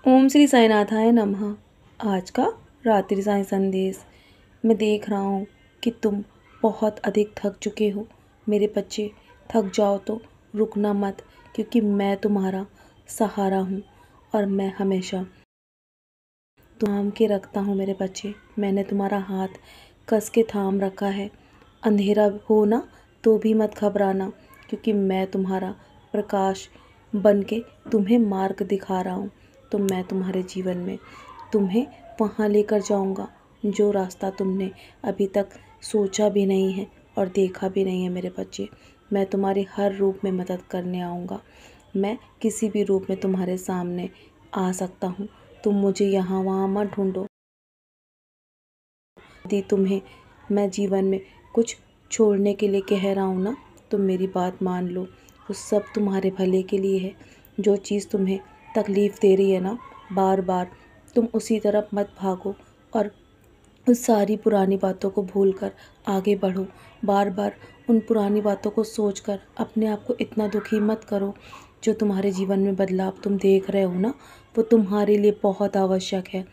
ओम श्री साईनाथाय नमः। आज का रात्रि साईं संदेश। मैं देख रहा हूँ कि तुम बहुत अधिक थक चुके हो। मेरे बच्चे, थक जाओ तो रुकना मत, क्योंकि मैं तुम्हारा सहारा हूँ और मैं हमेशा थाम के रखता हूँ। मेरे बच्चे, मैंने तुम्हारा हाथ कस के थाम रखा है। अंधेरा हो ना तो भी मत घबराना, क्योंकि मैं तुम्हारा प्रकाश बन के तुम्हें मार्ग दिखा रहा हूँ। तो मैं तुम्हारे जीवन में तुम्हें वहाँ लेकर जाऊँगा जो रास्ता तुमने अभी तक सोचा भी नहीं है और देखा भी नहीं है। मेरे बच्चे, मैं तुम्हारे हर रूप में मदद करने आऊँगा। मैं किसी भी रूप में तुम्हारे सामने आ सकता हूँ। तुम मुझे यहाँ वहाँ मत ढूंढो। यदि तुम्हें मैं जीवन में कुछ छोड़ने के लिए कह रहा हूँ ना, तो मेरी बात मान लो। वो सब तुम्हारे भले के लिए है। जो चीज़ तुम्हें तकलीफ़ दे रही है ना, बार बार तुम उसी तरफ मत भागो और उस सारी पुरानी बातों को भूलकर आगे बढ़ो। बार बार उन पुरानी बातों को सोचकर अपने आप को इतना दुखी मत करो। जो तुम्हारे जीवन में बदलाव तुम देख रहे हो ना, वो तुम्हारे लिए बहुत आवश्यक है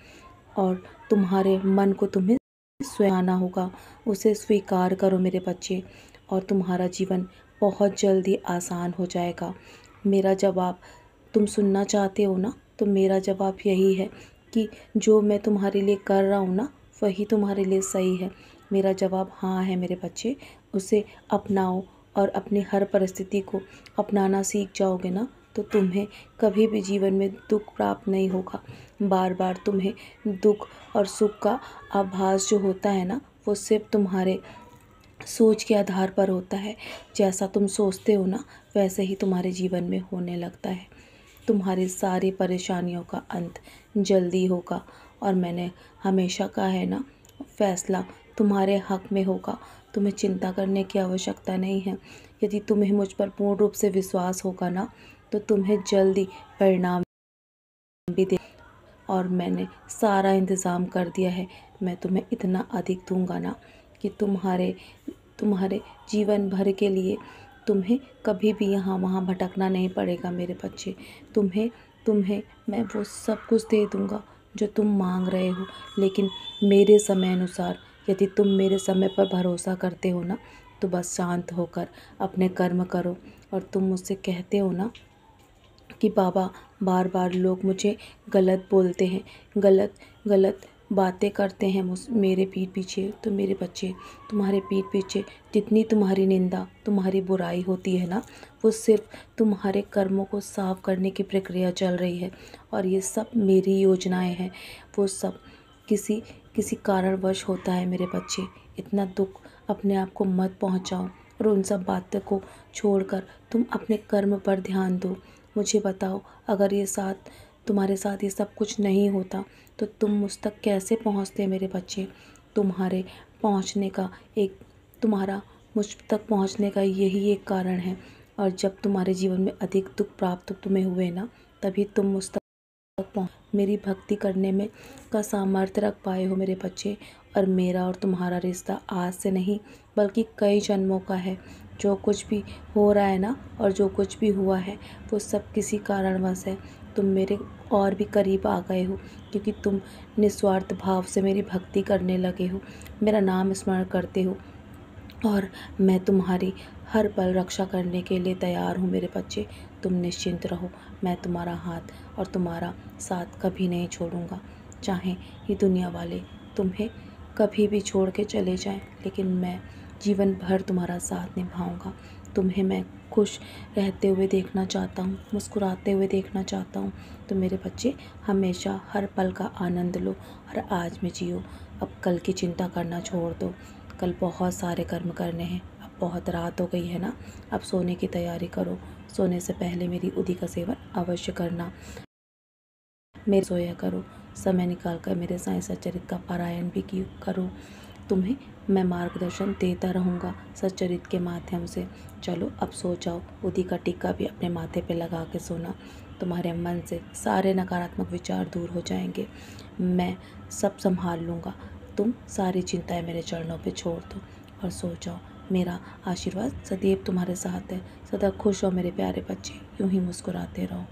और तुम्हारे मन को तुम्हें स्वयं आना होगा। उसे स्वीकार करो मेरे बच्चे, और तुम्हारा जीवन बहुत जल्दी आसान हो जाएगा। मेरा जवाब तुम सुनना चाहते हो ना, तो मेरा जवाब यही है कि जो मैं तुम्हारे लिए कर रहा हूँ ना, वही तुम्हारे लिए सही है। मेरा जवाब हाँ है मेरे बच्चे। उसे अपनाओ और अपनी हर परिस्थिति को अपनाना सीख जाओगे ना, तो तुम्हें कभी भी जीवन में दुख प्राप्त नहीं होगा। बार बार तुम्हें दुख और सुख का आभास जो होता है ना, वो सिर्फ तुम्हारे सोच के आधार पर होता है। जैसा तुम सोचते हो ना, वैसे ही तुम्हारे जीवन में होने लगता है। तुम्हारी सारी परेशानियों का अंत जल्दी होगा, और मैंने हमेशा कहा है ना, फैसला तुम्हारे हक में होगा। तुम्हें चिंता करने की आवश्यकता नहीं है। यदि तुम्हें मुझ पर पूर्ण रूप से विश्वास होगा ना, तो तुम्हें जल्दी परिणाम भी दे। और मैंने सारा इंतज़ाम कर दिया है। मैं तुम्हें इतना अधिक दूंगा ना कि तुम्हारे तुम्हारे जीवन भर के लिए तुम्हें कभी भी यहाँ वहाँ भटकना नहीं पड़ेगा। मेरे बच्चे, तुम्हें तुम्हें मैं वो सब कुछ दे दूँगा जो तुम मांग रहे हो, लेकिन मेरे समय अनुसार। यदि तुम मेरे समय पर भरोसा करते हो ना, तो बस शांत होकर अपने कर्म करो। और तुम मुझसे कहते हो ना कि बाबा, बार बार लोग मुझे गलत बोलते हैं, गलत गलत बातें करते हैं मेरे पीठ पीछे। तो मेरे बच्चे, तुम्हारे पीठ पीछे जितनी तुम्हारी निंदा, तुम्हारी बुराई होती है ना, वो सिर्फ तुम्हारे कर्मों को साफ करने की प्रक्रिया चल रही है। और ये सब मेरी योजनाएं हैं। वो सब किसी किसी कारणवश होता है। मेरे बच्चे, इतना दुख अपने आप को मत पहुंचाओ और उन सब बातों को छोड़कर तुम अपने कर्म पर ध्यान दो। मुझे बताओ, अगर तुम्हारे साथ ये सब कुछ नहीं होता, तो तुम मुझ तक कैसे पहुँचते मेरे बच्चे? तुम्हारे पहुँचने का एक तुम्हारा मुझ तक पहुँचने का यही एक कारण है। और जब तुम्हारे जीवन में अधिक दुख प्राप्त तुम्हें हुए ना, तभी तुम मुझ तक मेरी भक्ति करने में का सामर्थ्य रख पाए हो मेरे बच्चे। और मेरा और तुम्हारा रिश्ता आज से नहीं, बल्कि कई जन्मों का है। जो कुछ भी हो रहा है ना, और जो कुछ भी हुआ है, वो सब किसी कारणवश है। तुम मेरे और भी करीब आ गए हो, क्योंकि तुम निस्वार्थ भाव से मेरी भक्ति करने लगे हो, मेरा नाम स्मरण करते हो। और मैं तुम्हारी हर पल रक्षा करने के लिए तैयार हूँ मेरे बच्चे। तुम निश्चिंत रहो। मैं तुम्हारा हाथ और तुम्हारा साथ कभी नहीं छोड़ूंगा। चाहे ये दुनिया वाले तुम्हें कभी भी छोड़ के चले जाएं, लेकिन मैं जीवन भर तुम्हारा साथ निभाऊंगा। तुम्हें मैं खुश रहते हुए देखना चाहता हूँ, मुस्कुराते हुए देखना चाहता हूँ। तो मेरे बच्चे, हमेशा हर पल का आनंद लो और आज में जियो। अब कल की चिंता करना छोड़ दो। कल बहुत सारे कर्म करने हैं। अब बहुत रात हो गई है ना, अब सोने की तैयारी करो। सोने से पहले मेरी उदी का सेवन अवश्य करना। मेरे सोया करो। समय निकाल कर मेरे साईं सच्चरित का पारायण भी करो। तुम्हें मैं मार्गदर्शन देता रहूँगा सच्चरित के माध्यम से। चलो अब सो जाओ। उदी का टीका भी अपने माथे पे लगा के सोना। तुम्हारे मन से सारे नकारात्मक विचार दूर हो जाएंगे। मैं सब संभाल लूँगा। तुम सारी चिंताएं मेरे चरणों पे छोड़ दो और सो जाओ। मेरा आशीर्वाद सदैव तुम्हारे साथ है। सदा खुश हो मेरे प्यारे बच्चे। यूं ही मुस्कुराते रहो।